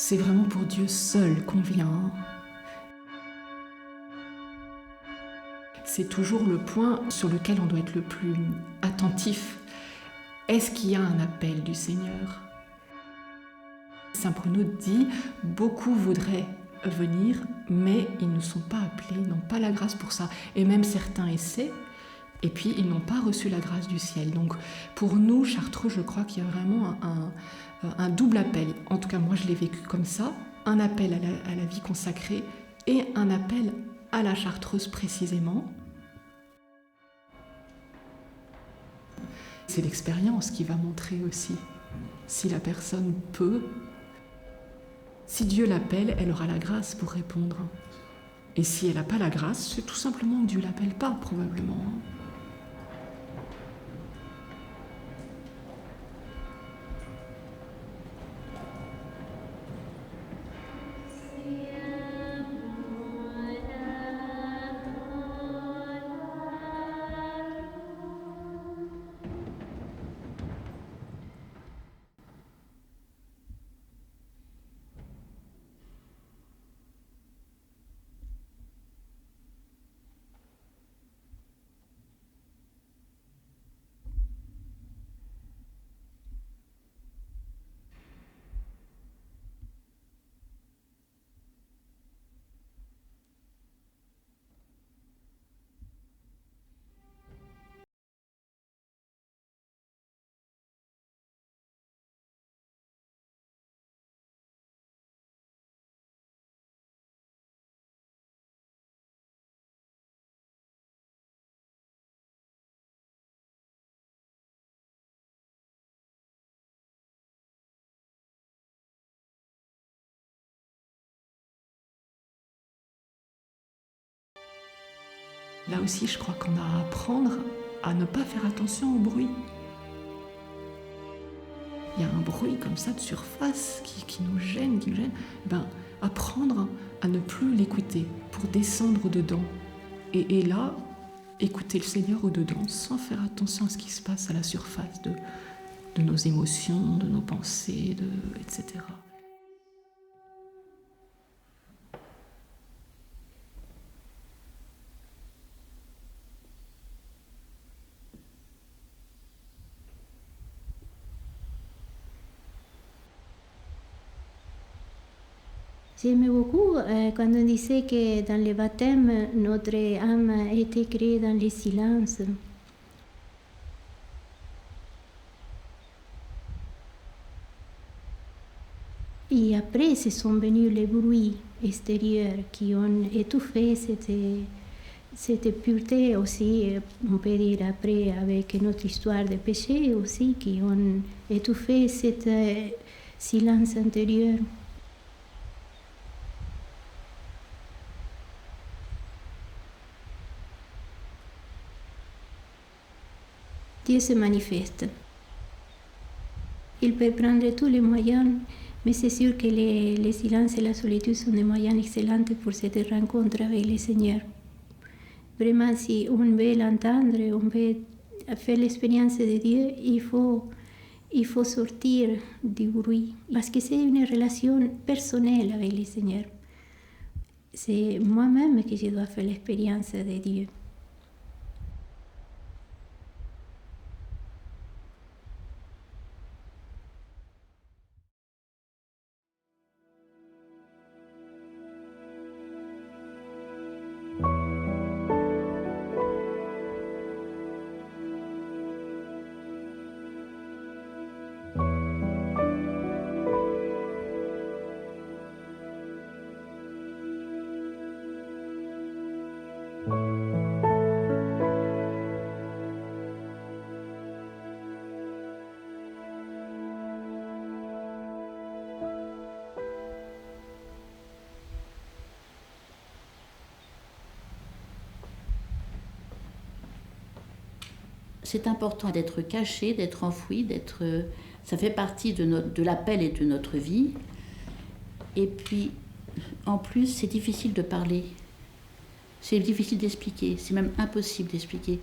C'est vraiment pour Dieu seul qu'on vient. C'est toujours le point sur lequel on doit être le plus attentif. Est-ce qu'il y a un appel du Seigneur ? Saint Bruno dit « Beaucoup voudraient venir, mais ils ne sont pas appelés, ils n'ont pas la grâce pour ça. » Et même certains essaient, et puis ils n'ont pas reçu la grâce du ciel. Donc pour nous, Chartreux, je crois qu'il y a vraiment un double appel. En tout cas, moi je l'ai vécu comme ça, un appel à la vie consacrée et un appel à la Chartreuse précisément. C'est l'expérience qui va montrer aussi si la personne peut. Si Dieu l'appelle, elle aura la grâce pour répondre. Et si elle n'a pas la grâce, c'est tout simplement que Dieu ne l'appelle pas, probablement. Là aussi, je crois qu'on a à apprendre à ne pas faire attention au bruit. Il y a un bruit comme ça de surface qui nous gêne, apprendre à ne plus l'écouter pour descendre dedans. Et là, écouter le Seigneur au-dedans sans faire attention à ce qui se passe à la surface de nos émotions, de nos pensées, etc. J'aimais beaucoup quand on disait que dans le baptême, notre âme a été créée dans le silence. Et après, ce sont venus les bruits extérieurs qui ont étouffé cette pureté aussi, on peut dire après, avec notre histoire de péché aussi, qui ont étouffé ce silence intérieur. Dieu se manifeste. Il peut prendre tous les moyens, mais c'est sûr que le silence et la solitude sont des moyens excellents pour cette rencontre avec le Seigneur. Vraiment, si on veut l'entendre, on veut faire l'expérience de Dieu, il faut sortir du bruit, parce que c'est une relation personnelle avec le Seigneur. C'est moi-même que je dois faire l'expérience de Dieu. C'est important d'être caché, d'être enfoui, ça fait partie de l'appel et de notre vie. Et puis, en plus, c'est difficile de parler. C'est difficile d'expliquer, c'est même impossible d'expliquer.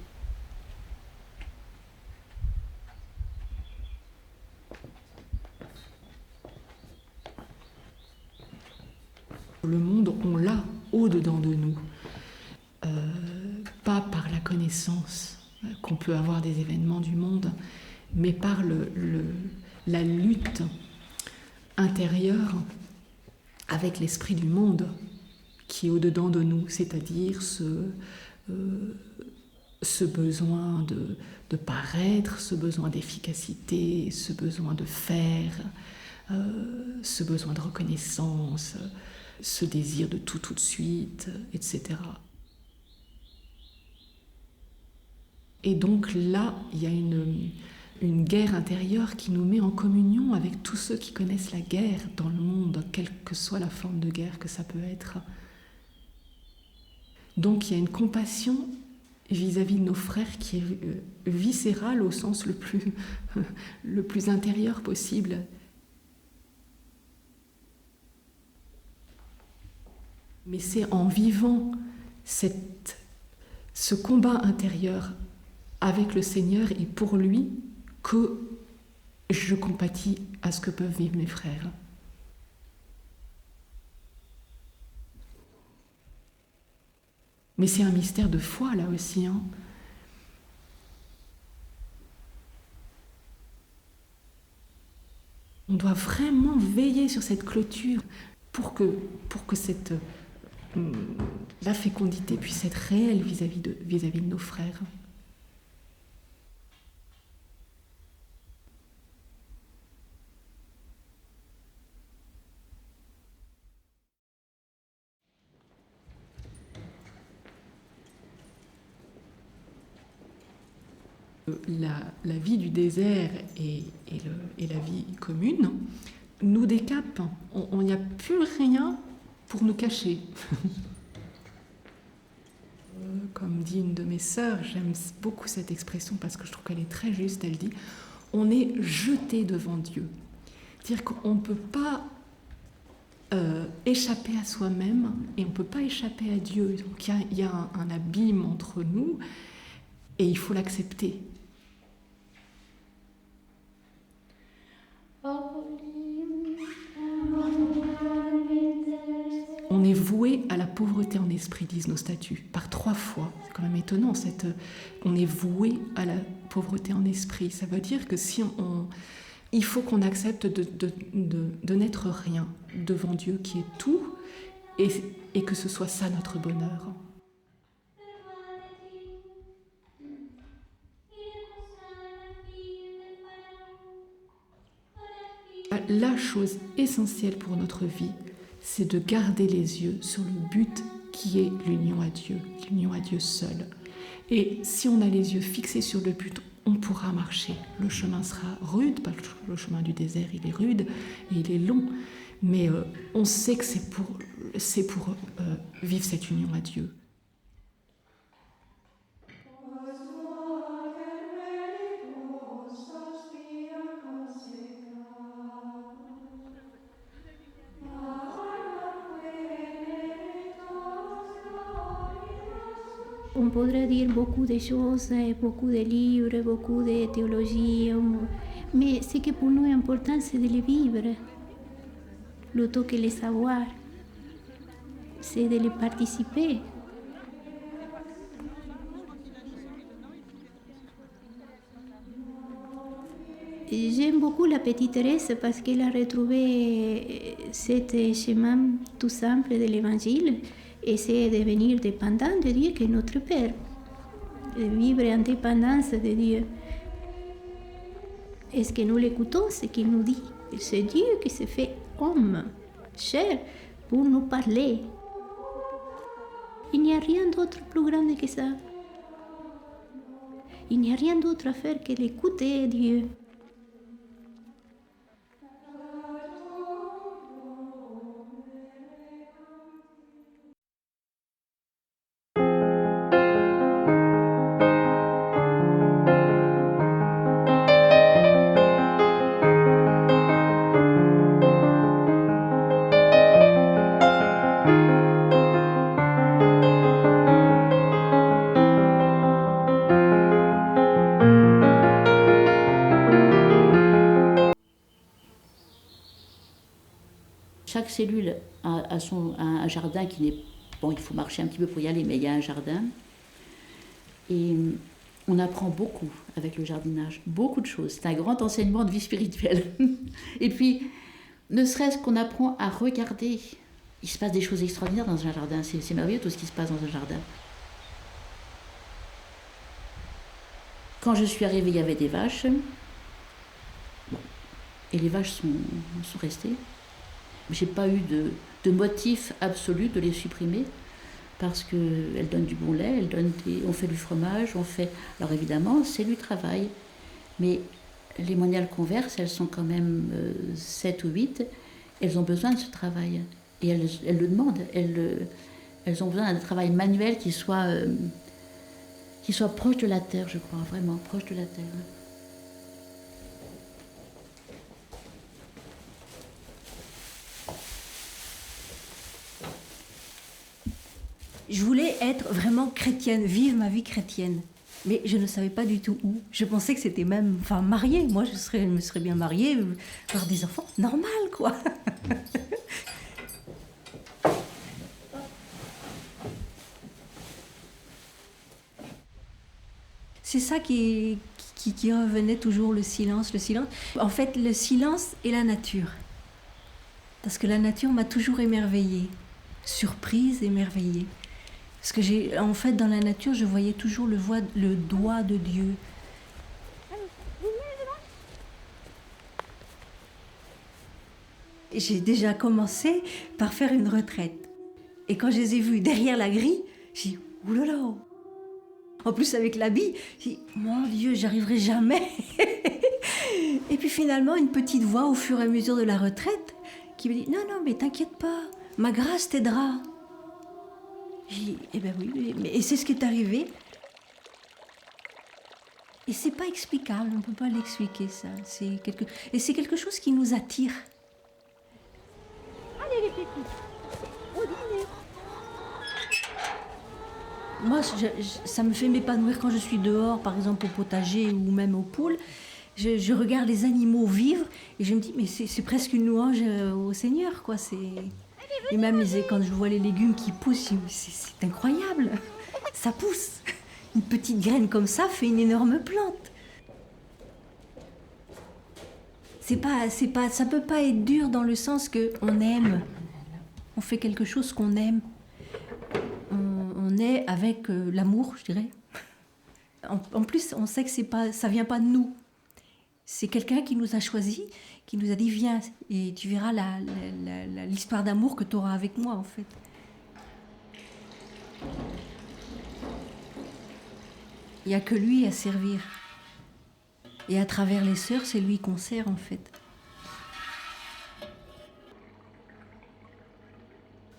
de nous. Pas par la connaissance qu'on peut avoir des événements du monde, mais par la lutte intérieure avec l'esprit du monde qui est au-dedans de nous, c'est-à-dire ce besoin de paraître, ce besoin d'efficacité, ce besoin de faire, ce besoin de reconnaissance, ce désir de tout de suite, etc. Et donc là, il y a une guerre intérieure qui nous met en communion avec tous ceux qui connaissent la guerre dans le monde, quelle que soit la forme de guerre que ça peut être. Donc il y a une compassion vis-à-vis de nos frères qui est viscérale au sens le plus intérieur possible. Mais c'est en vivant ce combat intérieur avec le Seigneur et pour lui que je compatis à ce que peuvent vivre mes frères. Mais c'est un mystère de foi là aussi. On doit vraiment veiller sur cette clôture pour que la fécondité puisse être réelle vis-à-vis de nos frères. La vie du désert et la vie commune nous décapent. On n'y a plus rien pour nous cacher. Comme dit une de mes sœurs, j'aime beaucoup cette expression parce que je trouve qu'elle est très juste, elle dit « on est jeté devant Dieu ». C'est-à-dire qu'on ne peut pas échapper à soi-même et on ne peut pas échapper à Dieu. Donc il y a un abîme entre nous et il faut l'accepter. On est voué à la pauvreté en esprit, disent nos statuts, par 3 fois. C'est quand même étonnant, on est voué à la pauvreté en esprit. Ça veut dire que il faut qu'on accepte de n'être rien devant Dieu qui est tout, et que ce soit ça notre bonheur. La chose essentielle pour notre vie, c'est de garder les yeux sur le but qui est l'union à Dieu seul. Et si on a les yeux fixés sur le but, on pourra marcher. Le chemin sera rude, le chemin du désert, il est rude et il est long, mais on sait que c'est pour vivre cette union à Dieu. On pourrait dire beaucoup de choses, beaucoup de livres, beaucoup de théologie, mais ce qui pour nous est important, c'est de les vivre, plutôt que les savoir, c'est de les participer. J'aime beaucoup la petite Thérèse parce qu'elle a retrouvé ce chemin tout simple de l'Évangile, et c'est devenir dépendant de Dieu qui est notre Père, de vivre en dépendance de Dieu. Est-ce que nous l'écoutons, ce qu'il nous dit? C'est Dieu qui s'est fait homme, chair, pour nous parler. Il n'y a rien d'autre plus grand que ça. Il n'y a rien d'autre à faire que d'écouter Dieu. Chaque cellule a un jardin qui n'est Bon, il faut marcher un petit peu pour y aller, mais il y a un jardin. Et on apprend beaucoup avec le jardinage, beaucoup de choses. C'est un grand enseignement de vie spirituelle. Et puis, ne serait-ce qu'on apprend à regarder. Il se passe des choses extraordinaires dans un jardin. C'est merveilleux tout ce qui se passe dans un jardin. Quand je suis arrivée, il y avait des vaches. Bon. Et les vaches sont restées. Je n'ai pas eu de motif absolu de les supprimer parce qu'elles donnent du bon lait, on fait du fromage, Alors évidemment, c'est du travail. Mais les moniales qu'on verse, elles sont quand même 7 ou 8. Elles ont besoin de ce travail. Et elles le demandent. Elles ont besoin d'un travail manuel qui soit proche de la terre, je crois, vraiment proche de la terre. Je voulais être vraiment chrétienne, vivre ma vie chrétienne. Mais je ne savais pas du tout où. Je pensais que c'était même... Enfin, mariée. Moi, je me serais bien mariée, avoir des enfants. Normal, quoi. C'est ça qui revenait toujours, le silence. En fait, le silence et la nature. Parce que la nature m'a toujours émerveillée. Surprise, émerveillée. Parce que en fait, dans la nature, je voyais toujours le doigt de Dieu. J'ai déjà commencé par faire une retraite. Et quand je les ai vus derrière la grille, j'ai dit « Oulala !» En plus, avec l'habit, j'ai dit « Mon Dieu, j'arriverai jamais !» Et puis finalement, une petite voix au fur et à mesure de la retraite qui me dit « Non, non, mais t'inquiète pas, ma grâce t'aidera. » J'ai dit « Eh bien oui, et c'est ce qui est arrivé. » Et c'est pas explicable, on ne peut pas l'expliquer ça. Et c'est quelque chose qui nous attire. Allez les pépites, au dîner. Moi, ça me fait m'épanouir quand je suis dehors, par exemple au potager ou même aux poules. Je regarde les animaux vivre et je me dis, mais c'est presque une louange au Seigneur, quoi. Et même quand je vois les légumes qui poussent, c'est incroyable. Ça pousse. Une petite graine comme ça fait une énorme plante. Ça peut pas être dur dans le sens qu'on aime. On fait quelque chose qu'on aime. On est avec l'amour, je dirais. En plus, on sait que ça vient pas de nous. C'est quelqu'un qui nous a choisis, qui nous a dit viens et tu verras l'histoire d'amour que tu auras avec moi, en fait. Il n'y a que lui à servir. Et à travers les sœurs, c'est lui qu'on sert, en fait.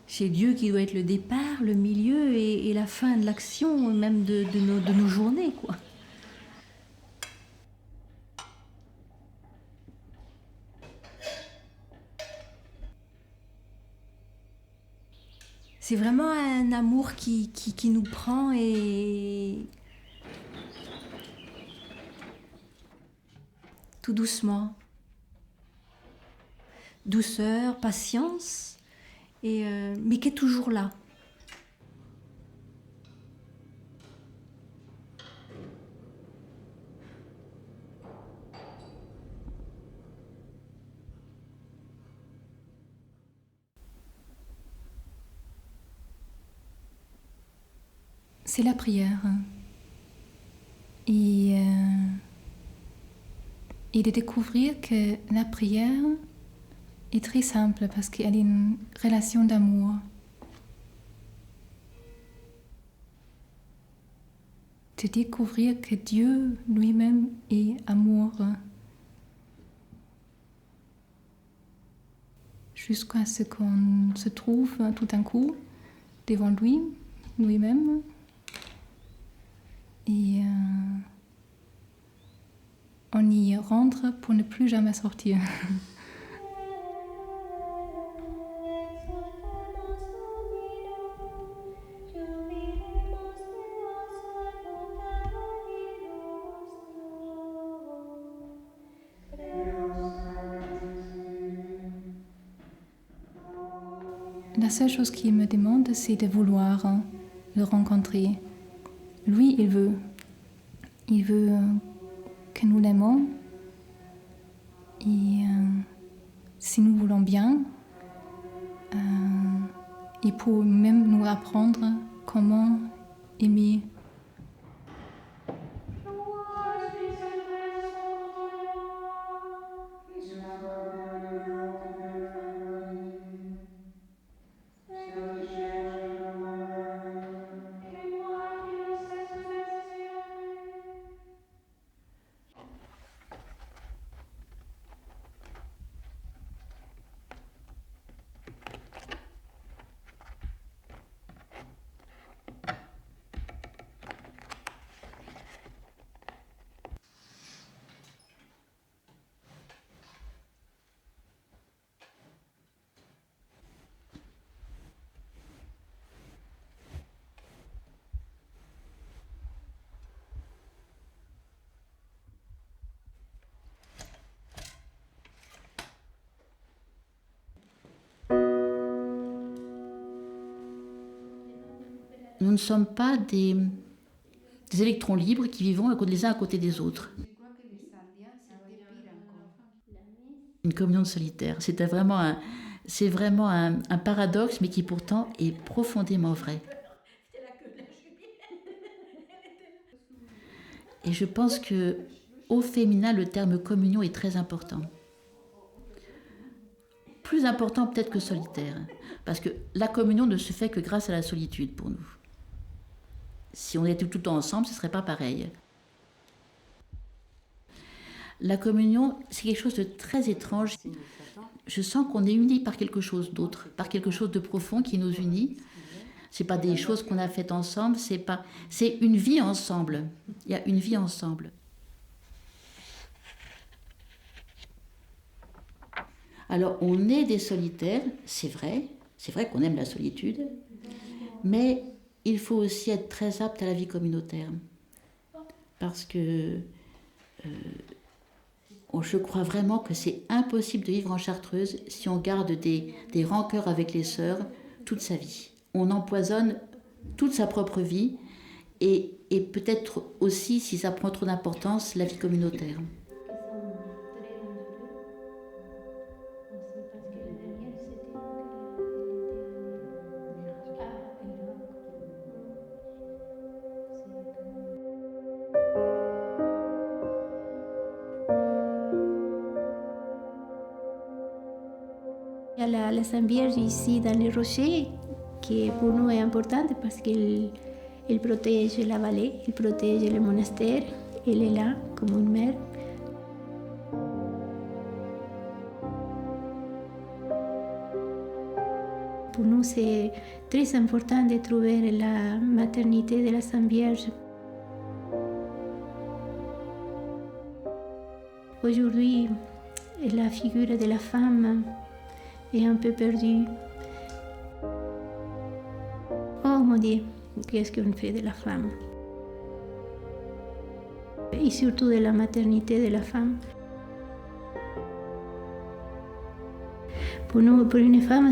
C'est Dieu qui doit être le départ, le milieu et la fin de l'action, même de nos journées, quoi. C'est vraiment un amour qui nous prend et... tout doucement. Douceur, patience, mais qui est toujours là. C'est la prière. Et de découvrir que la prière est très simple parce qu'elle est une relation d'amour. De découvrir que Dieu lui-même est amour. Jusqu'à ce qu'on se trouve tout d'un coup devant lui-même. Et on y rentre pour ne plus jamais sortir. La seule chose qu'il me demande, c'est de vouloir le rencontrer. Lui, il veut que nous l'aimons. Et si nous voulons bien, il peut même nous apprendre comment aimer. Nous ne sommes pas des électrons libres qui vivons les uns à côté des autres. Une communion de solitaires. C'est vraiment un paradoxe, mais qui pourtant est profondément vrai. Et je pense qu'au féminin, le terme communion est très important. Plus important peut-être que solitaire, parce que la communion ne se fait que grâce à la solitude pour nous. Si on était tout le temps ensemble, ce ne serait pas pareil. La communion, c'est quelque chose de très étrange. Je sens qu'on est unis par quelque chose d'autre, par quelque chose de profond qui nous unit. Ce n'est pas des choses qu'on a faites ensemble, c'est une vie ensemble. Il y a une vie ensemble. Alors, on est des solitaires, c'est vrai qu'on aime la solitude, mais il faut aussi être très apte à la vie communautaire. Parce que je crois vraiment que c'est impossible de vivre en Chartreuse si on garde des rancœurs avec les sœurs toute sa vie. On empoisonne toute sa propre vie et peut-être aussi, si ça prend trop d'importance, la vie communautaire. Il y a la Sainte Vierge ici dans les rochers, qui pour nous est importante parce qu'elle protège la vallée, elle protège le monastère, elle est là comme une mère. Pour nous, c'est très important de trouver la maternité de la Sainte Vierge. Aujourd'hui, la figure de la femme est un peu perdue. Oh mon Dieu, qu'est-ce qu'on fait de la femme? Et surtout de la maternité de la femme. Pour nous, pour une femme,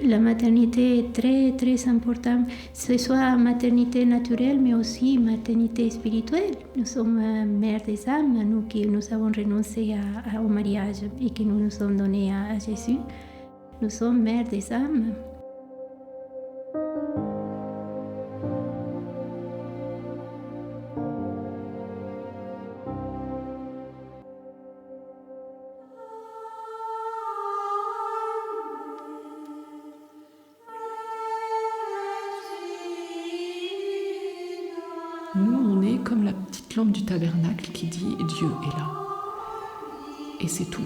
la maternité est très, très importante. Que ce soit maternité naturelle, mais aussi maternité spirituelle. Nous sommes mères des âmes, nous qui nous avons renoncé au mariage et que nous nous sommes donnés à Jésus. Nous sommes mères des âmes. Nous, on est comme la petite lampe du tabernacle qui dit « Dieu est là ». Et c'est tout.